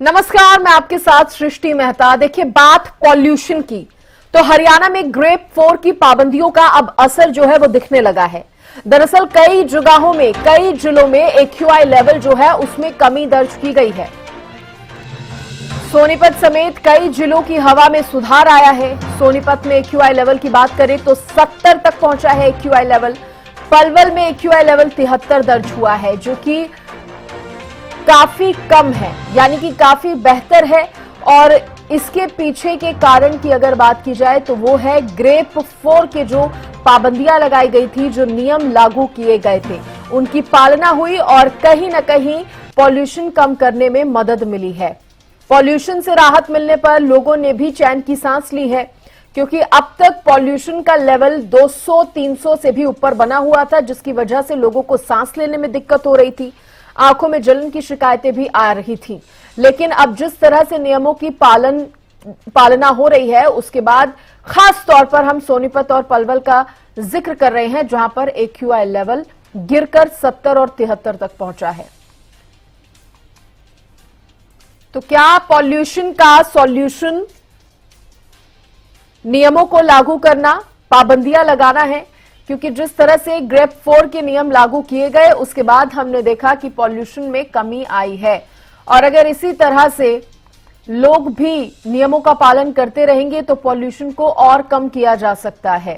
नमस्कार, मैं आपके साथ सृष्टि मेहता। देखिए, बात पॉल्यूशन की, तो हरियाणा में ग्रेप 4 की पाबंदियों का अब असर जो है वो दिखने लगा है। दरअसल कई जगहों में, कई जिलों में एक्यूआई लेवल जो है उसमें कमी दर्ज की गई है। सोनीपत समेत कई जिलों की हवा में सुधार आया है। सोनीपत में एक्यूआई लेवल की बात करें तो 70 तक पहुंचा है एक्यूआई लेवल। पलवल में एक्यूआई लेवल 73 दर्ज हुआ है, जो कि काफी कम है, यानी कि काफी बेहतर है। और इसके पीछे के कारण की अगर बात की जाए तो वो है ग्रेप 4 के जो पाबंदियां लगाई गई थी, जो नियम लागू किए गए थे, उनकी पालना हुई और कहीं ना कहीं पॉल्यूशन कम करने में मदद मिली है। पॉल्यूशन से राहत मिलने पर लोगों ने भी चैन की सांस ली है, क्योंकि अब तक पॉल्यूशन का लेवल 200-300 से भी ऊपर बना हुआ था, जिसकी वजह से लोगों को सांस लेने में दिक्कत हो रही थी, आंखों में जलन की शिकायतें भी आ रही थी। लेकिन अब जिस तरह से नियमों की पालना हो रही है, उसके बाद खास तौर पर हम सोनीपत और पलवल का जिक्र कर रहे हैं, जहां पर एक्यूआई लेवल गिरकर 70 और 73 तक पहुंचा है। तो क्या पॉल्यूशन का सॉल्यूशन नियमों को लागू करना, पाबंदियां लगाना है? क्योंकि जिस तरह से ग्रेप 4 के नियम लागू किए गए, उसके बाद हमने देखा कि पॉल्यूशन में कमी आई है। और अगर इसी तरह से लोग भी नियमों का पालन करते रहेंगे तो पॉल्यूशन को और कम किया जा सकता है।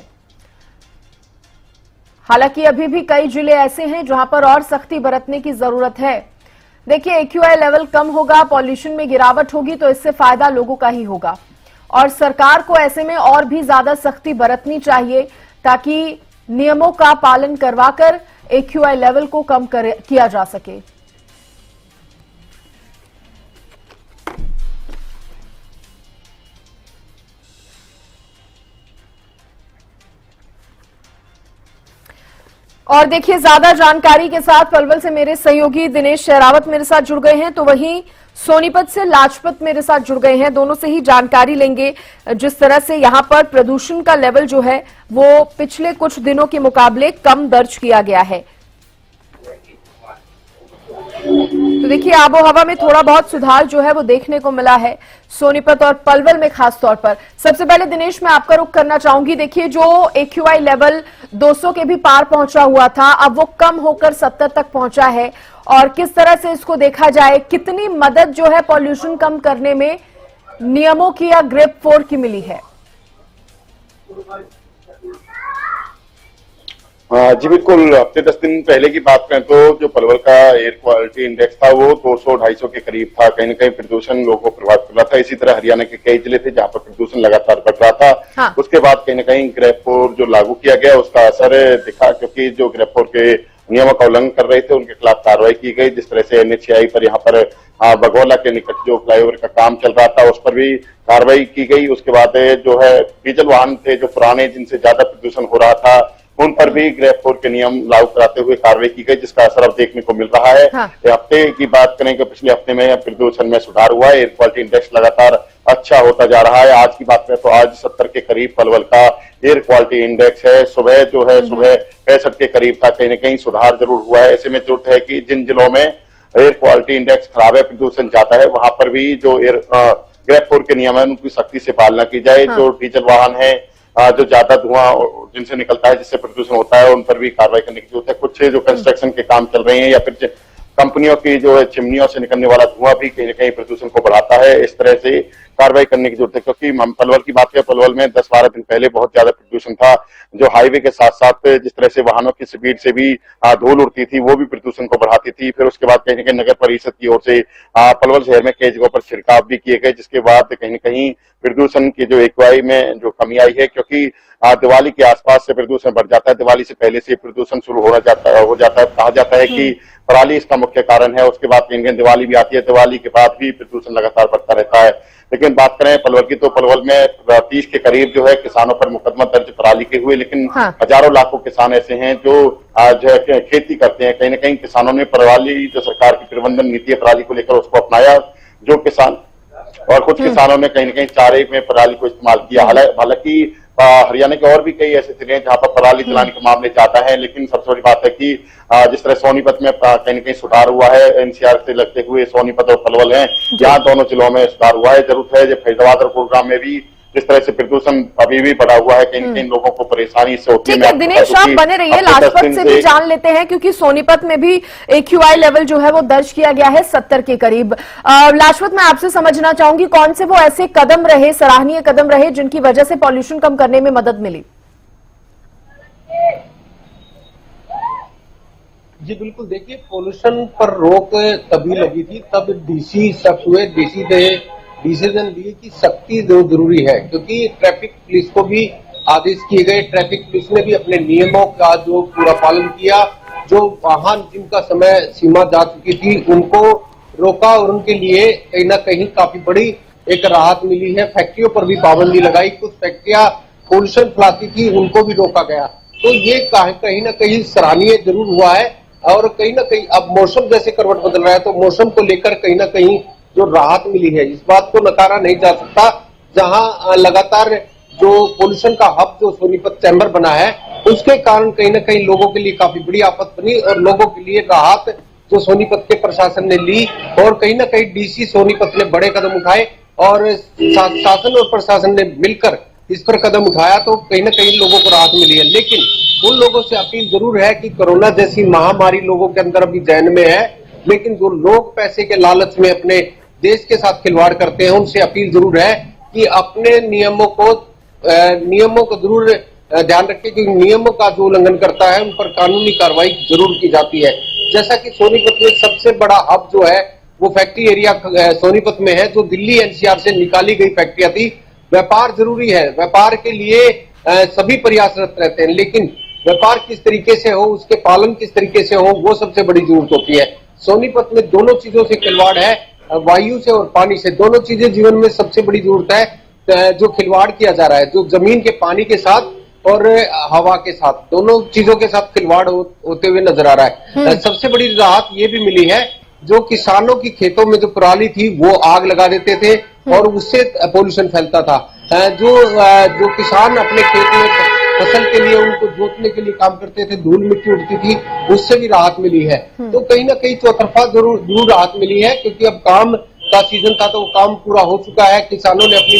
हालांकि अभी भी कई जिले ऐसे हैं जहां पर और सख्ती बरतने की जरूरत है। देखिए, एक्यूआई लेवल कम होगा, पॉल्यूशन में गिरावट होगी, तो इससे फायदा लोगों का ही होगा। और सरकार को ऐसे में और भी ज्यादा सख्ती बरतनी चाहिए, ताकि नियमों का पालन करवाकर एक्यूआई लेवल को कम किया जा सके। और देखिए, ज्यादा जानकारी के साथ पलवल से मेरे सहयोगी दिनेश शेरावत मेरे साथ जुड़ गए हैं, तो वहीं सोनीपत से लाजपत मेरे साथ जुड़ गए हैं। दोनों से ही जानकारी लेंगे, जिस तरह से यहां पर प्रदूषण का लेवल जो है वो पिछले कुछ दिनों के मुकाबले कम दर्ज किया गया है। तो देखिए, आबो हवा में थोड़ा बहुत सुधार जो है वो देखने को मिला है, सोनीपत और पलवल में खास तौर पर। सबसे पहले दिनेश, मैं आपका रुख करना चाहूंगी। देखिए, जो एक्यूआई लेवल 200 के भी पार पहुंचा हुआ था, अब वो कम होकर 70 तक पहुंचा है। और किस तरह से इसको देखा जाए, कितनी मदद जो है पॉल्यूशन कम करने में नियमों की या ग्रेप 4 की मिली है? जी बिल्कुल। हफ्ते 10 दिन पहले की बात करें तो जो पलवल का एयर क्वालिटी इंडेक्स था वो 200-250 के करीब था। कहीं न कहीं प्रदूषण लोगों को प्रभावित कर रहा था। इसी तरह हरियाणा के कई जिले थे जहां पर प्रदूषण लगातार बढ़ रहा था। हाँ। उसके बाद कहीं न कहीं ग्रेप 4 जो लागू किया गया उसका असर दिखा, क्योंकि जो ग्रेप 4 के नियमों का उल्लंघन कर रहे थे उनके खिलाफ कार्रवाई की गई। जिस तरह से NHAI पर यहाँ पर बगोला के निकट जो फ्लाईओवर का काम चल रहा था उस पर भी कार्रवाई की गई। उसके बाद जो है डीजल वाहन थे जो पुराने, जिनसे ज्यादा प्रदूषण हो रहा था, उन पर भी ग्रेप 4 के नियम लागू कराते हुए कार्रवाई की गई, जिसका असर अब देखने को मिल रहा है। हाँ। हफ्ते की बात करें कि पिछले हफ्ते में प्रदूषण में सुधार हुआ है, एयर क्वालिटी इंडेक्स लगातार अच्छा होता जा रहा है। आज की बात करें तो आज 70 के करीब पलवल का एयर क्वालिटी इंडेक्स है। सुबह जो है सुबह 65 के करीब था। कहीं न कहीं सुधार जरूर हुआ है। ऐसे में जरूरत है कि जिन जिलों में एयर क्वालिटी इंडेक्स खराब है, प्रदूषण ज्यादा है, वहां पर भी जो ग्रेप 4 के नियम है उनकी सख्ती से पालना की जाए। हाँ। जो डीजल वाहन है, जो ज्यादा धुआं जिनसे निकलता है, जिससे प्रदूषण होता है, उन पर भी कार्रवाई करने की जरूरत है। कुछ जो कंस्ट्रक्शन के काम चल रहे हैं या फिर कंपनियों की जो है चिमनियों से निकलने वाला धुआं भी कहीं न कहीं प्रदूषण को बढ़ाता है। इस तरह से कार्रवाई करने की जरूरत है, क्योंकि हम पलवल की बात करें, पलवल में 10-12 दिन पहले बहुत ज्यादा प्रदूषण था। जो हाईवे के साथ साथ जिस तरह से वाहनों की स्पीड से भी धूल उड़ती थी, वो भी प्रदूषण को बढ़ाती थी। फिर उसके बाद कहीं न कहीं नगर परिषद की ओर से पलवल शहर में कई जगहों पर छिड़काव भी किए गए, जिसके बाद कहीं न कहीं प्रदूषण की जो एक्यूआई में जो कमी आई है, क्योंकि दिवाली के आसपास से प्रदूषण बढ़ जाता है। दिवाली से पहले से प्रदूषण शुरू हो जाता है। कहा जाता है कि पराली इसका मुख्य कारण है। उसके बाद कहीं दिवाली भी आती है, दिवाली के बाद भी प्रदूषण लगातार बढ़ता रहता है। लेकिन बात करें पलवल की, तो पलवल में 30 के करीब जो है किसानों पर मुकदमा दर्ज पराली के हुए। लेकिन हाँ। हजारों लाखों किसान ऐसे हैं जो आज खेती करते हैं। कहीं न कहीं किसानों ने पराली, जो सरकार की प्रबंधन नीति है पराली को लेकर, उसको अपनाया। जो किसान और कुछ किसानों ने कहीं न कहीं चारे में पराली को इस्तेमाल किया। हालांकि हरियाणा के और भी कई ऐसे जिले हैं जहां पर पराली जलाने के मामले ज्यादा है, लेकिन सबसे बड़ी बात है कि जिस तरह सोनीपत में कहीं न कहीं सुधार हुआ है, एनसीआर से लगते हुए सोनीपत और पलवल हैं, यहाँ दोनों जिलों में सुधार हुआ है। जरूरत है, जब फरीदाबाद और गुरुग्राम में भी जिस तरह से प्रदूषण अभी भी बढ़ा हुआ है, कहीं न कहीं लोगों को परेशानी इससे होती है। ठीक है दिनेश, आप बने रहिए, लाजपत से भी जान लेते हैं क्योंकि सोनीपत में भी AQI लेवल जो है वो दर्ज किया गया है 70 के करीब। लाजपत, मैं आपसे समझना चाहूंगी कौन से वो ऐसे कदम रहे, सराहनीय कदम रहे, जिनकी वजह से पॉल्यूशन कम करने में मदद मिली? जी बिल्कुल, देखिए पोल्यूशन पर रोक तभी लगी थी, तब डीसी सख्त हुए, डीसी ने डिसीजन लिए कि सख्ती जो जरूरी है, क्योंकि ट्रैफिक पुलिस को भी आदेश किए गए। ट्रैफिक पुलिस ने भी अपने नियमों का जो पूरा पालन किया, जो वाहन जिनका समय सीमा जा चुकी थी उनको रोका और उनके लिए कहीं ना कहीं काफी बड़ी एक राहत मिली है। फैक्ट्रियों पर भी पाबंदी लगाई, कुछ फैक्ट्रियां पोल्यूशन फैलाती थी उनको भी रोका गया, तो ये कहीं ना कहीं सराहनीय जरूर हुआ है। और कहीं ना कहीं अब मौसम जैसे करवट बदल रहा है, तो मौसम को लेकर कहीं ना कहीं जो राहत मिली है, इस बात को नकारा नहीं जा सकता। जहां लगातार जो पोल्यूशन का हब जो सोनीपत चैम्बर बना है, उसके कारण कहीं ना कहीं लोगों के लिए काफी बड़ी आफत बनी और लोगों के लिए राहत जो सोनीपत के प्रशासन ने ली, और कहीं ना कहीं डीसी सोनीपत ने बड़े कदम उठाए और शासन और प्रशासन ने मिलकर इस पर कदम उठाया, तो कहीं ना कहीं लोगों को राहत मिली है। लेकिन उन लोगों से अपील जरूर है कि कोरोना जैसी महामारी लोगों के अंदर अभी जहन में है, लेकिन जो लोग पैसे के लालच में अपने देश के साथ खिलवाड़ करते हैं, उनसे अपील जरूर है कि अपने नियमों को जरूर ध्यान रखें कि नियमों का जो उल्लंघन करता है उन पर कानूनी कार्रवाई जरूर की जाती है। जैसा कि सोनीपत में सबसे बड़ा हब जो है वो फैक्ट्री एरिया सोनीपत में है, जो दिल्ली एनसीआर से निकाली गई फैक्ट्रियां थी। व्यापार जरूरी है, व्यापार के लिए सभी प्रयासरत रहते हैं, लेकिन व्यापार किस तरीके से हो, उसके पालन किस तरीके से हो, वो सबसे बड़ी जरूरत होती है। सोनीपत में दोनों चीजों से खिलवाड़ है, वायु से और पानी से, दोनों चीजें जीवन में सबसे बड़ी जरूरत है। जो खिलवाड़ किया जा रहा है, जो जमीन के पानी के साथ और हवा के साथ, दोनों चीजों के साथ खिलवाड़ होते हुए नजर आ रहा है। सबसे बड़ी राहत ये भी मिली है, जो किसानों की खेतों में जो पराली थी वो आग लगा देते थे और उससे पोल्यूशन फैलता था। जो किसान अपने खेत में फसल के लिए उनको जोतने के लिए काम करते थे, धूल मिट्टी उड़ती थी, उससे भी राहत मिली है। तो कहीं ना कहीं चौतरफा जरूर राहत मिली है, क्योंकि अब काम का सीजन था तो वो काम पूरा हो चुका है, किसानों ने अपनी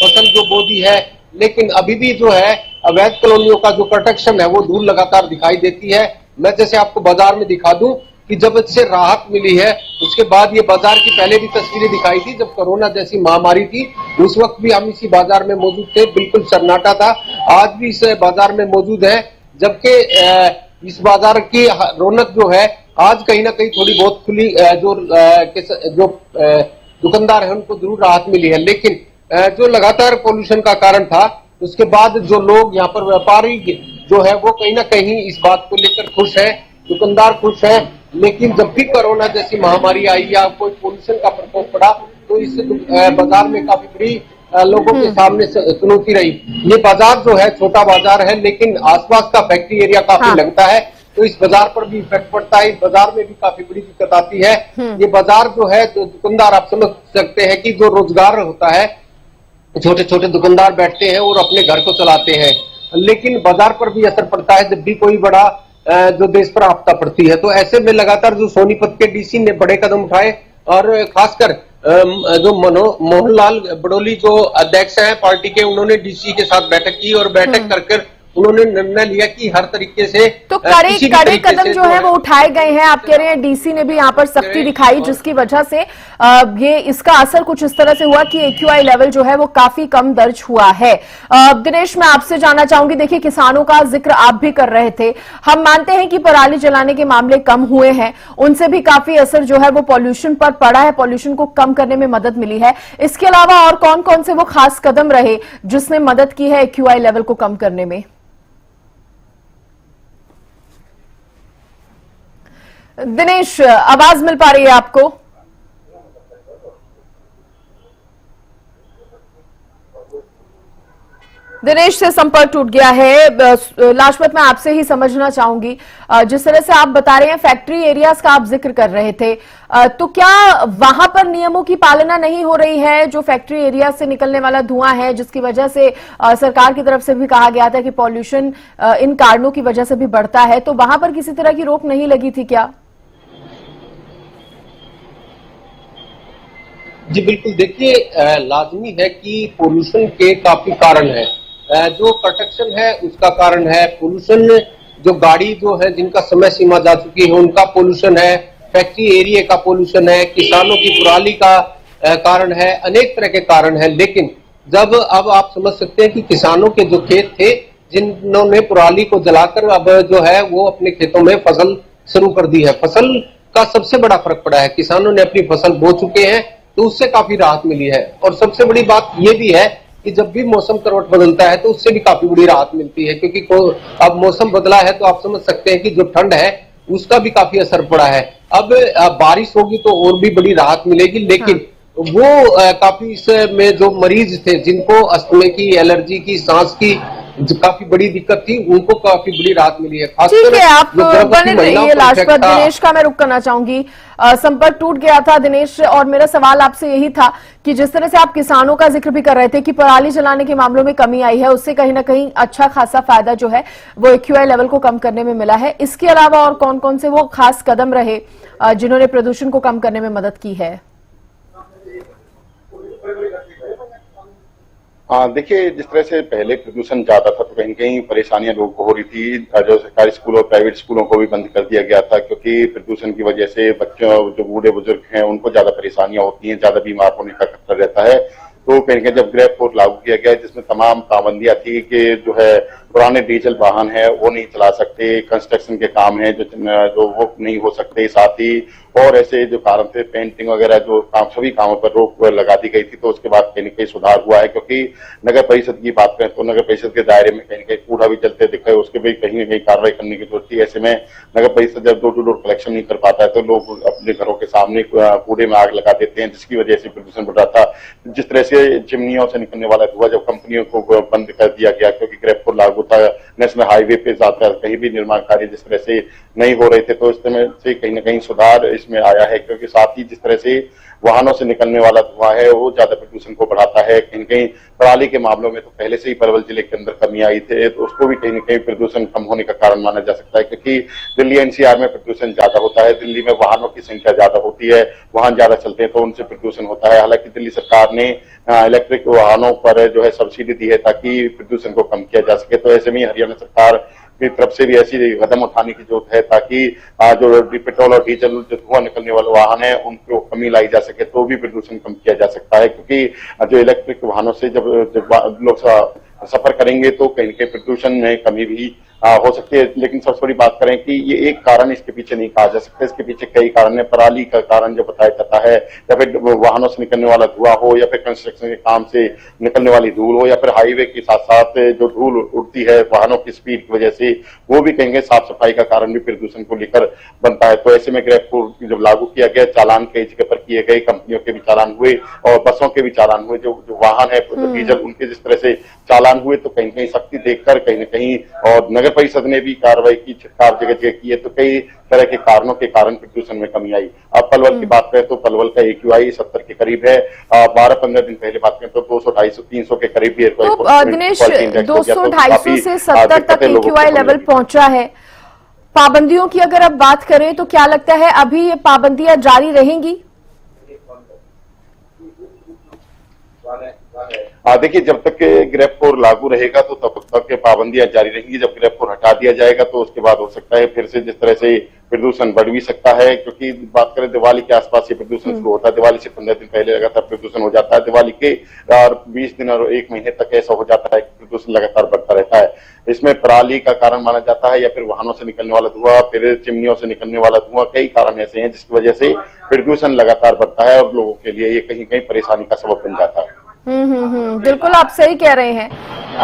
फसल जो बो दी है। लेकिन अभी भी जो है अवैध कॉलोनियों का जो प्रोटेक्शन है वो दूर लगातार दिखाई देती है। मैं जैसे आपको बाजार में दिखा दूं कि जब इससे राहत मिली है, उसके बाद ये बाजार की पहले भी तस्वीरें दिखाई थी जब कोरोना जैसी महामारी थी, उस वक्त भी हम इसी बाजार में मौजूद थे, बिल्कुल सन्नाटा था। आज भी इस बाजार में मौजूद है, जबकि इस बाजार की रौनक जो है आज कहीं ना कहीं थोड़ी बहुत खुली, जो दुकानदार है उनको जरूर राहत मिली है। लेकिन जो लगातार पोल्यूशन का कारण था, उसके बाद जो लोग यहाँ पर व्यापारी जो है वो कहीं ना कहीं इस बात को लेकर खुश है, दुकानदार खुश है। लेकिन जब भी कोरोना जैसी महामारी आई या कोई पोल्यूशन का प्रकोप पड़ा, तो इससे बाजार में काफी बड़ी लोगों के सामने चुनौती रही। ये बाजार जो है छोटा बाजार है, लेकिन आसपास का फैक्ट्री एरिया काफी लगता है, तो इस बाजार पर भी इफेक्ट पड़ता है। इस बाजार में भी काफी बड़ी दिक्कत आती है। ये बाजार जो है, तो दुकानदार आप समझ सकते हैं कि जो रोजगार होता है, छोटे छोटे दुकानदार बैठते हैं और अपने घर को चलाते हैं, लेकिन बाजार पर भी असर पड़ता है जब भी कोई बड़ा जो देश पर आपदा पड़ती है। तो ऐसे में लगातार जो सोनीपत के डीसी ने बड़े कदम उठाए, और खासकर जो मोहनलाल बड़ोली जो अध्यक्ष हैं पार्टी के, उन्होंने डीसी के साथ बैठक की और बैठक कर उन्होंने निर्णय लिया कि हर तरीके से तो कड़े कदम जो है वो उठाए गए हैं। आप कह रहे हैं डीसी ने भी यहाँ पर सख्ती दिखाई, जिसकी वजह से ये इसका असर कुछ इस तरह से हुआ कि AQI लेवल जो है वो काफी कम दर्ज हुआ है। दिनेश, मैं आपसे जानना चाहूंगी, देखिए किसानों का जिक्र आप भी कर रहे थे, हम मानते हैं कि पराली जलाने के मामले कम हुए हैं, उनसे भी काफी असर जो है वो पॉल्यूशन पर पड़ा है, पॉल्यूशन को कम करने में मदद मिली है। इसके अलावा और कौन कौन से वो खास कदम रहे जिसने मदद की है AQI लेवल को कम करने में? दिनेश, आवाज मिल पा रही है आपको? दिनेश से संपर्क टूट गया है। लाजपत, मैं आपसे ही समझना चाहूंगी, जिस तरह से आप बता रहे हैं फैक्ट्री एरियाज का आप जिक्र कर रहे थे, तो क्या वहां पर नियमों की पालना नहीं हो रही है? जो फैक्ट्री एरिया से निकलने वाला धुआं है, जिसकी वजह से सरकार की तरफ से भी कहा गया था कि पॉल्यूशन इन कारणों की वजह से भी बढ़ता है, तो वहां पर किसी तरह की रोक नहीं लगी थी क्या? जी बिल्कुल, देखिए लाजमी है कि पोल्यूशन के काफी कारण है। जो प्रोटेक्शन है उसका कारण है पोल्यूशन, जो गाड़ी जो है जिनका समय सीमा जा चुकी है उनका पोल्यूशन है, फैक्ट्री एरिया का पोल्यूशन है, किसानों की पराली का कारण है, अनेक तरह के कारण है। लेकिन जब अब आप समझ सकते हैं कि किसानों के जो खेत थे जिन्होंने पराली को जलाकर अब जो है वो अपने खेतों में फसल शुरू कर दी है, फसल का सबसे बड़ा फर्क पड़ा है। किसानों ने अपनी फसल बो चुके हैं तो उससे काफी राहत मिली है। और सबसे बड़ी बात यह भी है कि जब भी मौसम करवट बदलता है तो उससे भी काफी बड़ी राहत मिलती है, क्योंकि अब मौसम बदला है तो आप समझ सकते हैं कि जो ठंड है उसका भी काफी असर पड़ा है। अब बारिश होगी तो और भी बड़ी राहत मिलेगी, लेकिन वो काफी इसमें जो मरीज थे जिनको अस्थमे की, एलर्जी की, सांस की काफी बड़ी दिक्कत थी, उनको काफी बड़ी राहत मिली है। ठीक है, आप बने रहिए लाजपत। दिनेश का मैं रुक करना चाहूंगी, संपर्क टूट गया था दिनेश, और मेरा सवाल आपसे यही था कि जिस तरह से आप किसानों का जिक्र भी कर रहे थे कि पराली जलाने के मामलों में कमी आई है, उससे कहीं ना कहीं अच्छा खासा फायदा जो है वो AQI लेवल को कम करने में मिला है। इसके अलावा और कौन कौन से वो खास कदम रहे जिन्होंने प्रदूषण को कम करने में मदद की है? हाँ, देखिए, जिस तरह से पहले प्रदूषण ज्यादा था तो कहीं कहीं परेशानियां लोगों को हो रही थी। जो सरकारी स्कूल और प्राइवेट स्कूलों को भी बंद कर दिया गया था, क्योंकि प्रदूषण की वजह से बच्चों, जो बूढ़े बुजुर्ग हैं, उनको ज्यादा परेशानियां होती हैं, ज्यादा बीमार होने का खतरा रहता है। तो कहीं कहीं जब ग्रैब कोड लागू किया गया, जिसमें तमाम पाबंदियां थी कि जो है पुराने डीजल वाहन है वो नहीं चला सकते, कंस्ट्रक्शन के काम है जो वो नहीं हो सकते, साथ ही और ऐसे जो कारण थे, पेंटिंग वगैरह जो काम, सभी कामों पर रोक लगा दी गई थी। तो उसके बाद कहीं न कहीं सुधार हुआ है, क्योंकि नगर परिषद की बात करें तो नगर परिषद के दायरे में कहीं न कहीं कूड़ा भी चलते दिखे, उसके भी कहीं न कहीं कार्रवाई करने की जरूरत थी। ऐसे में नगर परिषद जब डोर टू डोर कलेक्शन नहीं कर पाता है तो लोग अपने घरों के सामने कूड़े में आग लगा देते हैं, जिसकी वजह से प्रदूषण बढ़ रहा था। जिस तरह से चिमनियों से निकलने वाला धुआं जब कंपनियों को बंद कर दिया गया, क्योंकि ग्रैब कोड लागू था, नेशनल हाईवे पे ज्यादा कहीं भी निर्माण कार्य जिस तरह से नहीं हो रहे थे, तो इस तरह से कहीं न कहीं सुधार इसमें आया है। क्योंकि साथ ही जिस तरह से वाहनों से निकलने वाला धुआं है वो ज्यादा प्रदूषण को बढ़ाता है। कहीं कहीं पराली के मामलों में तो पहले से ही पलवल जिले के अंदर कमी आई थी, तो उसको भी कहीं न कहीं प्रदूषण कम होने का कारण माना जा सकता है, क्योंकि दिल्ली NCR में प्रदूषण ज्यादा होता है। दिल्ली में वाहनों की संख्या ज्यादा होती है, वाहन ज्यादा चलते हैं तो उनसे प्रदूषण होता है। हालांकि दिल्ली सरकार ने इलेक्ट्रिक वाहनों पर जो है सब्सिडी दी है ताकि प्रदूषण को कम किया जा सके। तो ऐसे में हरियाणा सरकार की तरफ से भी ऐसी कदम उठाने की जरूरत है ताकि जो पेट्रोल और डीजल जो धुआं निकलने वाले वाहन है उनको कमी लाई जा सके, तो भी प्रदूषण कम किया जा सकता है। क्योंकि जो इलेक्ट्रिक वाहनों से जब लोग सफर करेंगे तो कहीं कहीं प्रदूषण में कमी भी हो सकती है। लेकिन सबसे बड़ी बात करें कि ये एक कारण इसके पीछे नहीं कहा जा सकता, इसके पीछे कई कारण है। पराली का कारण जो बताया जाता है, या फिर वाहनों से निकलने वाला धुआं हो, या फिर कंस्ट्रक्शन के काम से निकलने वाली धूल हो, या फिर हाईवे के साथ साथ जो धूल उड़ती है वाहनों की स्पीड की वजह से, वो भी कहेंगे साफ सफाई का कारण भी प्रदूषण को लेकर बनता है। तो ऐसे में ग्रैब कोड जब लागू किया गया, चालान कई जगह पर किए गए, कंपनियों के भी चालान हुए और बसों के भी चालान हुए। जो वाहन है डीजल, उनके जिस तरह से चालान हुए तो कहीं कहीं सख्ती देखकर कहीं न कहीं, और नगर परिषद ने भी कार्रवाई की, छिड़काव जगह जगह की है, तो कई तरह के कारणों के कारण प्रदूषण में कमी आई। अब पलवल की बात करें तो पलवल का AQI 70 के करीब है। 12-15 दिन पहले बात करें तो 200, 250, 300 के करीब भी। तो दिनेश, 200-250 से 70 तक AQI लेवल पहुंचा है। पाबंदियों की अगर अब बात करें तो क्या लगता है अभी ये पाबंदियां जारी रहेंगी? देखिए, जब तक ग्रैब कोड लागू रहेगा तो तब तक पाबंदियां जारी रहेंगी। जब ग्रैब कोड हटा दिया जाएगा तो उसके बाद हो सकता है फिर से जिस तरह से प्रदूषण बढ़ भी सकता है। क्योंकि बात करें दिवाली के आसपास ये प्रदूषण शुरू होता है, दिवाली से 15 दिन पहले लगातार प्रदूषण हो जाता है, दिवाली के 20 दिन और 1 महीने तक ऐसा हो जाता है कि प्रदूषण लगातार बढ़ता रहता है। इसमें पराली का कारण माना जाता है, या फिर वाहनों से निकलने वाला धुआं, फिर चिमनियों से निकलने वाला धुआं, कई कारण ऐसे हैं जिसकी वजह से प्रदूषण लगातार बढ़ता है और लोगों के लिए ये कहीं कहीं परेशानी का सबब बन जाता है। बिल्कुल आप सही कह रहे हैं।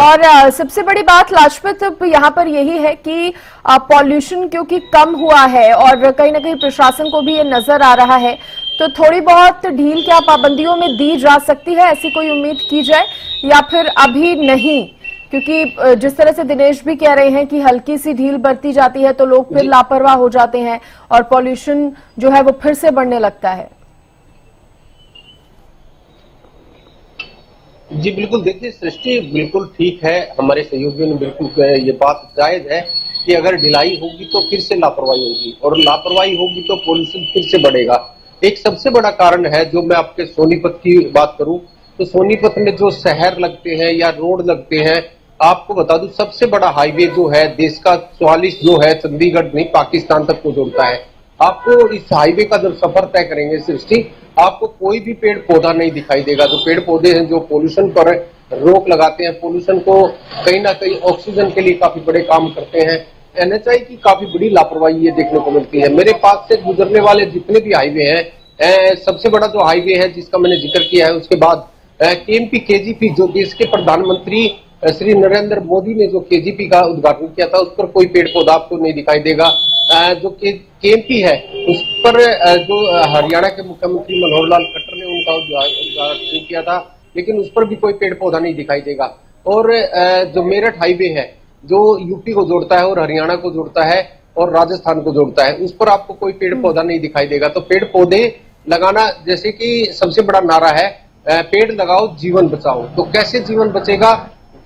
और सबसे बड़ी बात लाजपत यहाँ पर यही है कि पॉल्यूशन क्योंकि कम हुआ है और कहीं ना कहीं प्रशासन को भी ये नजर आ रहा है, तो थोड़ी बहुत ढील क्या पाबंदियों में दी जा सकती है, ऐसी कोई उम्मीद की जाए या फिर अभी नहीं? क्योंकि जिस तरह से दिनेश भी कह रहे हैं कि हल्की सी ढील बरती जाती है तो लोग फिर लापरवाह हो जाते हैं और पॉल्यूशन जो है वो फिर से बढ़ने लगता है। जी बिल्कुल, देखिए सृष्टि बिल्कुल ठीक है, हमारे सहयोगियों ने बिल्कुल ये बात जायज है कि अगर ढिलाई होगी तो फिर से लापरवाही होगी और लापरवाही होगी तो पॉल्यूशन फिर से बढ़ेगा। एक सबसे बड़ा कारण है, जो मैं आपके सोनीपत की बात करूं तो सोनीपत में जो शहर लगते हैं या रोड लगते हैं, आपको बता दूं सबसे बड़ा हाईवे जो है देश का 44 जो है चंडीगढ़ नहीं पाकिस्तान तक को जोड़ता है। आपको इस हाईवे का जब सफर तय करेंगे सृष्टि, आपको कोई भी पेड़ पौधा नहीं दिखाई देगा। जो पेड़ पौधे हैं जो पोल्यूशन पर रोक लगाते हैं, पोल्यूशन को कहीं ना कहीं ऑक्सीजन के लिए काफी बड़े काम करते हैं, एनएचआई की काफी बड़ी लापरवाही ये देखने को मिलती है। मेरे पास से गुजरने वाले जितने भी हाईवे हैं, सबसे बड़ा जो हाईवे है जिसका मैंने जिक्र किया है, उसके बाद केएमपी केजीपी जो देश के प्रधानमंत्री श्री नरेंद्र मोदी ने जो केजीपी का उद्घाटन किया था, उस पर कोई पेड़ पौधा आपको नहीं दिखाई देगा। जो केएमपी है उस पर जो हरियाणा के मुख्यमंत्री मनोहर लाल खट्टर ने उनका उद्घाटन किया था, लेकिन उस पर भी कोई पेड़ पौधा नहीं दिखाई देगा। और जो मेरठ हाईवे है जो यूपी को जोड़ता है और हरियाणा को जोड़ता है और राजस्थान को जोड़ता है, उस पर आपको कोई पेड़ पौधा नहीं दिखाई देगा। तो पेड़ पौधे लगाना, जैसे कि सबसे बड़ा नारा है पेड़ लगाओ जीवन बचाओ, तो कैसे जीवन बचेगा?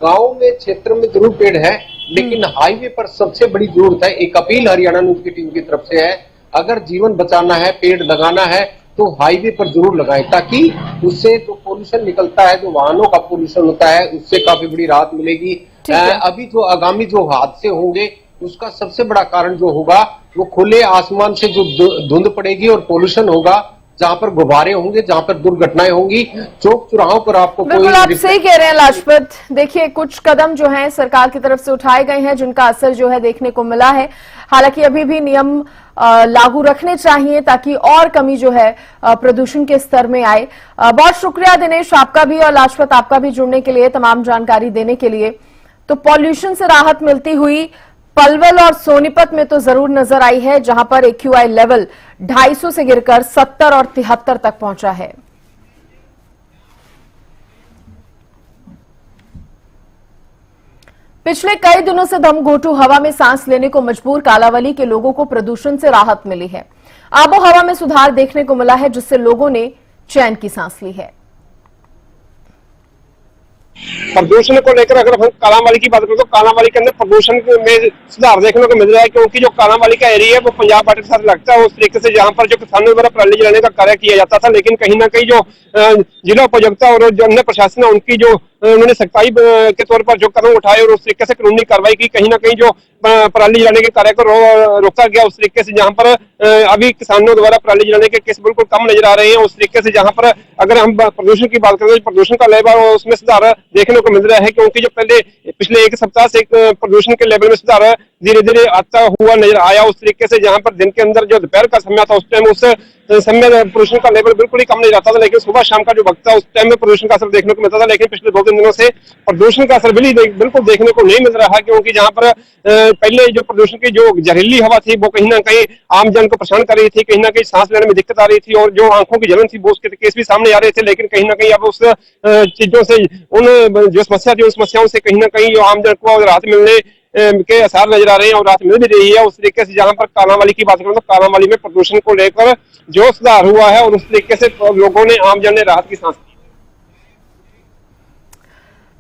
गांव में क्षेत्र में जरूर पेड़ है, लेकिन हाईवे पर सबसे बड़ी जरूरत है। एक अपील हरियाणा न्यूज की टीम की तरफ से है, अगर जीवन बचाना है, पेड़ लगाना है तो हाईवे पर जरूर लगाएं, ताकि उससे जो पोल्यूशन निकलता है, जो वाहनों का पोल्यूशन होता है, उससे काफी बड़ी राहत मिलेगी। अभी जो आगामी जो हादसे होंगे उसका सबसे बड़ा कारण जो होगा वो खुले आसमान से जो धुंध पड़ेगी और पोल्यूशन होगा, जहां पर गुब्बारे होंगे, जहां पर दुर्घटनाएं होंगी, चौक चौराहों पर आपको बिल्कुल आप सही कह रहे हैं लाजपत। देखिए कुछ कदम जो हैं सरकार की तरफ से उठाए गए हैं जिनका असर जो है देखने को मिला है। हालांकि अभी भी नियम लागू रखने चाहिए ताकि और कमी जो है प्रदूषण के स्तर में आए। बहुत शुक्रिया दिनेश आपका भी और लाजपत आपका भी जुड़ने के लिए, तमाम जानकारी देने के लिए। तो पॉल्यूशन से राहत मिलती हुई पलवल और सोनीपत में तो जरूर नजर आई है, जहां पर AQI लेवल 250 से गिरकर 70 और 73 तक पहुंचा है। पिछले कई दिनों से दमघोंटू हवा में सांस लेने को मजबूर कालावली के लोगों को प्रदूषण से राहत मिली है। आबो हवा में सुधार देखने को मिला है, जिससे लोगों ने चैन की सांस ली है। प्रदूषण को लेकर अगर हम कालांवाली की बात करें तो कालांवाली के अंदर प्रदूषण में सुधार देखने को मिल रहा है, क्योंकि जो कालांवाली का एरिया है वो पंजाब बॉर्डर के साथ लगता है। उस तरीके से जहां पर जो किसानों द्वारा पराली जलाने का कार्य किया जाता था, लेकिन कहीं ना कहीं जो जिला उपायुक्ता और जो अन्य प्रशासन है उनकी जो उन्होंने सख्ताई के तौर पर जो कदम उठाए और उस तरीके से कानूनी कार्रवाई की, कहीं ना कहीं जो पराली जलाने के कार्य को रोका गया। उस तरीके से जहां पर अभी किसानों द्वारा पराली जलाने के केस बिल्कुल कम नजर आ रहे हैं। उस तरीके से जहां पर अगर हम प्रदूषण की बात करें तो प्रदूषण का लेवल उसमें सुधार देखने को मिल रहा है, क्योंकि जो पहले पिछले एक सप्ताह से प्रदूषण के लेवल में सुधार धीरे धीरे आता हुआ नजर आया। उस तरीके से जहां पर दिन के अंदर जो दोपहर का समय था उस टाइम उस समय प्रदूषण का लेवल बिल्कुल ही कम नहीं रहता था, लेकिन सुबह शाम का जो वक्त था उस टाइम में प्रदूषण का असर देखने को मिलता था। लेकिन पिछले 2-3 दिनों से प्रदूषण का असर बिल्कुल देखने को नहीं मिल रहा, क्योंकि जहां पर पहले जो प्रदूषण की जो जहरीली हवा थी वो कहीं ना कहीं आम जन को परेशान कर रही थी, कहीं ना कहीं सांस लेने में दिक्कत आ रही थी और जो आंखों की जलन थी वो उसके केस भी सामने आ रहे थे। लेकिन कहीं ना कहीं अब उस चीजों से उन जो समस्या थी उन समस्याओं से कहीं ना कहीं जो आम जन को राहत मिलने के आसार नजर आ रहे हैं और राहत मिल भी रही है। उस तरीके से जहां पर कालांवाली की बात करें तो कालांवाली में प्रदूषण को लेकर जो सुधार हुआ है और उस तरीके से लोगों ने आम जन ने राहत की सांस ली।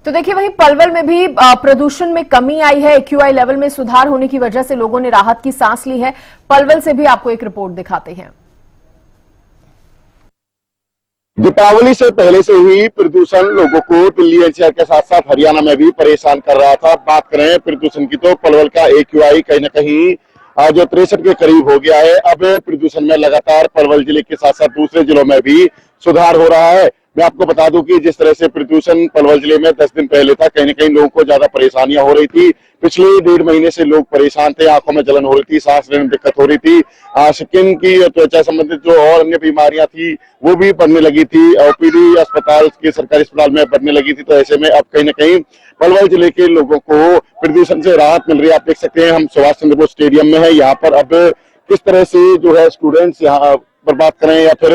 तो देखिए वहीं पलवल में भी प्रदूषण में कमी आई है। AQI लेवल में सुधार होने की वजह से लोगों ने राहत की सांस ली है। पलवल से भी आपको एक रिपोर्ट दिखाते हैं। दीपावली से पहले से ही प्रदूषण लोगों को दिल्ली एनसीआर के साथ साथ हरियाणा में भी परेशान कर रहा था। बात करें प्रदूषण की तो पलवल का AQI कहीं ना कहीं जो 63 के करीब हो गया है। अब प्रदूषण में लगातार पलवल जिले के साथ साथ दूसरे जिलों में भी सुधार हो रहा है। मैं आपको बता दूं कि जिस तरह से प्रदूषण पलवल जिले में 10 दिन पहले था, कहीं ना कहीं लोगों को ज्यादा परेशानियां हो रही थी। पिछले 1.5 महीने से लोग परेशान थे, आंखों में जलन हो रही थी, सांस लेने में दिक्कत हो रही थी, स्किन की त्वचा संबंधित जो और अन्य बीमारियां थी वो भी बढ़ने लगी थी। OPD अस्पताल के सरकारी अस्पताल में बढ़ने लगी थी। तो ऐसे में अब कहीं ना कहीं पलवल जिले के लोगों को प्रदूषण से राहत मिल रही है। आप देख सकते हैं हम सुभाष चंद्र बोस स्टेडियम में है। यहाँ पर अब किस तरह से जो है स्टूडेंट्स यहाँ पर बात करें या फिर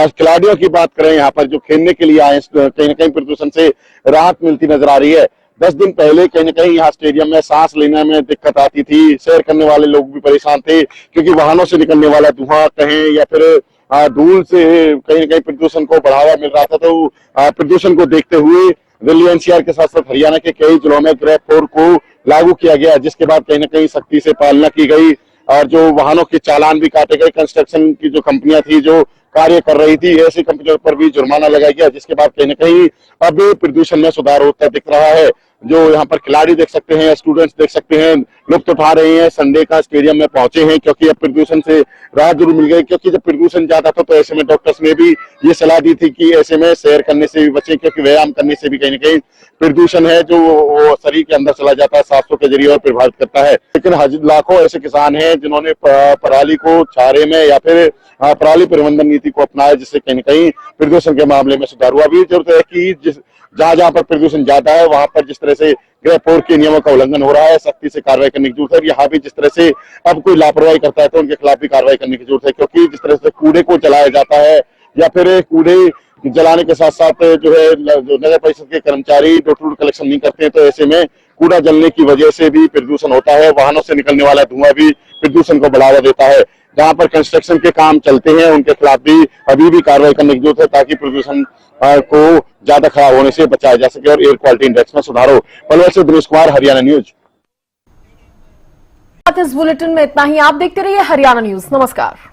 खिलाड़ियों की बात करें, यहाँ पर जो खेलने के लिए आए कहीं ना कहीं प्रदूषण से राहत मिलती नजर आ रही है। 10 दिन पहले कहीं ना कहीं यहाँ स्टेडियम में सांस लेने में दिक्कत आती थी, सैर करने वाले लोग भी परेशान थे क्योंकि वाहनों से निकलने वाला धुआं कहें या फिर धूल से कहीं ना कहीं प्रदूषण को बढ़ावा मिल रहा था। तो प्रदूषण को देखते हुए दिल्ली एनसीआर के साथ साथ हरियाणा के कई जिलों में ग्रेप 4 को लागू किया गया, जिसके बाद कहीं ना कहीं सख्ती से पालना की गई और जो वाहनों के चालान भी काटे गए। कंस्ट्रक्शन की जो कंपनियां थी जो कार्य कर रही थी ऐसी कंपनियों पर भी जुर्माना लगाया गया, जिसके बाद कहीं ना कहीं अब प्रदूषण में सुधार होता दिख रहा है। जो यहाँ पर खिलाड़ी देख सकते हैं, स्टूडेंट्स देख सकते हैं, लुत्फ उठा रहे हैं, संडे का स्टेडियम में पहुंचे हैं क्योंकि अब प्रदूषण से राहत जरूर मिल गई। क्योंकि जब प्रदूषण ज्यादा था तो ऐसे में डॉक्टर्स ने भी ये सलाह दी थी कि ऐसे में सैर करने से भी बचें क्योंकि व्यायाम करने से भी कहीं ना कहीं प्रदूषण है जो वो शरीर के अंदर चला जाता है, सांसों के जरिए और प्रभावित करता है। लेकिन लाखों ऐसे किसान हैं जिन्होंने पराली को चारे में या फिर पराली प्रबंधन नीति को अपनाया, जिससे कहीं न कहीं प्रदूषण के मामले में सुधार हुआ। अभी जरूरत है कि जहां जहां पर प्रदूषण ज्यादा है वहां पर जिस तरह से ग्रेप 4 के नियमों का उल्लंघन हो रहा है, सख्ती से कार्रवाई करने की जरूरत है। यहाँ भी जिस तरह से अब कोई लापरवाही करता है तो उनके खिलाफ भी कार्रवाई करने की जरूरत है, क्योंकि जिस तरह से कूड़े को जलाया जाता है या फिर कूड़े जलाने के साथ साथ जो है जो नगर परिषद के कर्मचारी डोर टू डोर कलेक्शन नहीं करते हैं, तो ऐसे में कूड़ा जलने की वजह से भी प्रदूषण होता है। वाहनों से निकलने वाला धुआं भी प्रदूषण को बढ़ावा देता है। जहां पर कंस्ट्रक्शन के काम चलते हैं उनके खिलाफ भी अभी भी कार्रवाई करने की जरूरत है ताकि प्रदूषण को ज्यादा खराब होने से बचाया जा सके और एयर क्वालिटी इंडेक्स में सुधार हो। पलवल से दिनेश कुमार, हरियाणा न्यूज। इस बुलेटिन में इतना ही। आप देखते रहिए हरियाणा न्यूज। नमस्कार।